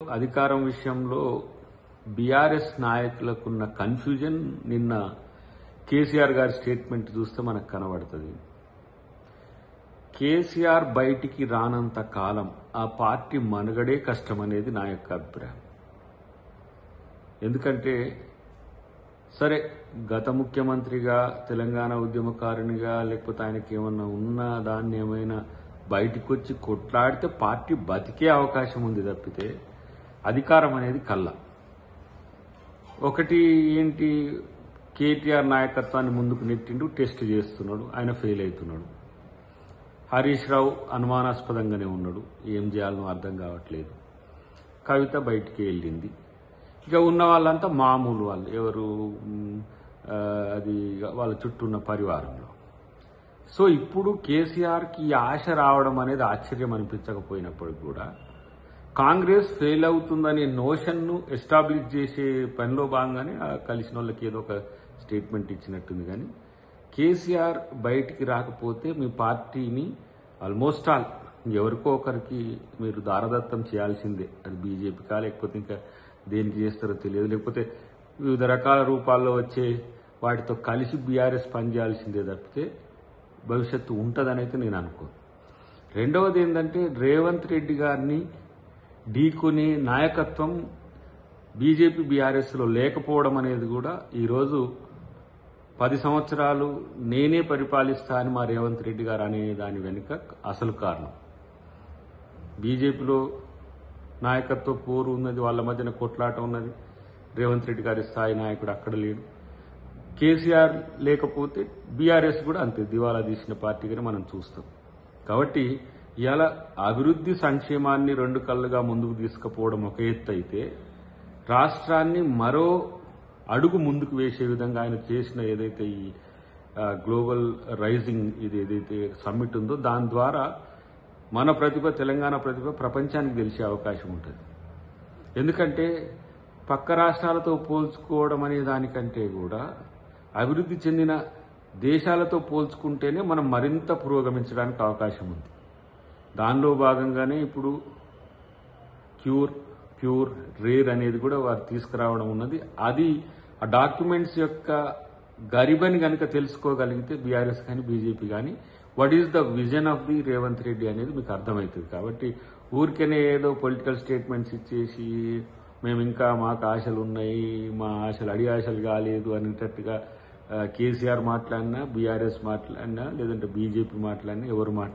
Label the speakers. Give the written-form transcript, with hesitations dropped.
Speaker 1: అధికారం విషయంలో BRS నాయకులకున్న confusion నిన్న కేసీఆర్ గారి స్టేట్మెంట్ చూస్తే మనకు కనబడుతుంది. కేసీఆర్ బయటికి రానంత కాలం ఆ పార్టీ మనుగడే కష్టమనేది నా యొక్క అభిప్రాయం. ఎందుకంటే సరే గత ముఖ్యమంత్రిగా తెలంగాణ ఉద్యమకారునిగా లేకపోతే ఆయనకి ఏమన్నా ఉన్నా దాన్ని ఏమైనా బయటికి వచ్చి కొట్లాడితే పార్టీ బతికే అవకాశం ఉంది తప్పితే అధికారం అనేది కల్లా. ఒకటి ఏంటి, కేటీఆర్ నాయకత్వాన్ని ముందుకు నెట్టిండు, టెస్ట్ చేస్తున్నాడు, ఆయన ఫెయిల్ అవుతున్నాడు. హరీష్ రావు అనుమానాస్పదంగానే ఉన్నాడు, ఏం చేయాలనో అర్థం కావట్లేదు. కవిత బయటికి వెళ్ళింది. ఇక ఉన్న వాళ్ళంతా మామూలు వాళ్ళు, ఎవరు అది వాళ్ళ చుట్టూ ఉన్న పరివారంలో. సో ఇప్పుడు కేసీఆర్కి ఈ ఆశ రావడం అనేది ఆశ్చర్యం అనిపించకపోయినప్పటికీ కూడా కాంగ్రెస్ ఫెయిల్ అవుతుందనే నోషన్ను ఎస్టాబ్లిష్ చేసే పనిలో భాగంగానే కలిసిన వాళ్ళకి ఏదో ఒక స్టేట్మెంట్ ఇచ్చినట్టుంది. కానీ కేసీఆర్ బయటికి రాకపోతే మీ పార్టీని ఆల్మోస్ట్ ఆల్ ఎవరికో ఒకరికి మీరు దారదత్తం చేయాల్సిందే. అది బీజేపీకా లేకపోతే ఇంకా దేనికి చేస్తారో తెలియదు, లేకపోతే వివిధ రకాల రూపాల్లో వచ్చే వాటితో కలిసి బీఆర్ఎస్ పనిచేయాల్సిందే తప్పితే భవిష్యత్తు ఉంటుందని అయితే నేను అనుకోను. రెండవది ఏంటంటే రేవంత్ రెడ్డి గారిని ఢీకొని నాయకత్వం బీజేపీ బీఆర్ఎస్లో లేకపోవడం అనేది కూడా ఈరోజు 10 సంవత్సరాలు నేనే పరిపాలిస్తా అని మా రేవంత్ రెడ్డి గారు అనే దాని వెనుక అసలు కారణం. బీజేపీలో నాయకత్వ పోరు ఉన్నది, వాళ్ళ మధ్యన కొట్లాట ఉన్నది. రేవంత్ రెడ్డి గారి స్థాయి నాయకుడు అక్కడ లేడు. కేసీఆర్ లేకపోతే బీఆర్ఎస్ కూడా అంతే దివాలా తీసిన పార్టీగానే మనం చూస్తాం. కాబట్టి ఇవాళ అభివృద్ధి సంక్షేమాన్ని రెండు కళ్ళుగా ముందుకు తీసుకుపోవడం ఒక ఎత్తు అయితే, రాష్ట్రాన్ని మరో అడుగు ముందుకు వేసే విధంగా ఆయన చేసిన ఏదైతే ఈ గ్లోబల్ రైజింగ్ ఇది ఏదైతే సమ్మిట్ ఉందో దాని ద్వారా మన ప్రతిభ, తెలంగాణ ప్రతిభ ప్రపంచానికి తెలిసే అవకాశం ఉంటుంది. ఎందుకంటే పక్క రాష్ట్రాలతో పోల్చుకోవడం అనే దానికంటే కూడా అభివృద్ధి చెందిన దేశాలతో పోల్చుకుంటేనే మనం మరింత పురోగమించడానికి అవకాశం ఉంది. దానిలో భాగంగానే ఇప్పుడు ప్యూర్ రేర్ అనేది కూడా వారు తీసుకురావడం ఉన్నది. అది ఆ డాక్యుమెంట్స్ యొక్క గరిబని కనుక తెలుసుకోగలిగితే బీఆర్ఎస్ కానీ బీజేపీ కానీ what is the vision of the Revanth Reddy అనేది మీకు అర్థమవుతుంది. కాబట్టి ఊరికనే ఏదో పొలిటికల్ స్టేట్మెంట్స్ ఇచ్చేసి మేము ఇంకా మాకు ఆశలు ఉన్నాయి, మా ఆశలు అడి ఆశలు కాలేదు అనేటట్టుగా కేసీఆర్ మాట్లాడినా, బీఆర్ఎస్ మాట్లాడినా, లేదంటే బీజేపీ మాట్లాడినా, ఎవరు మాట్లాడినా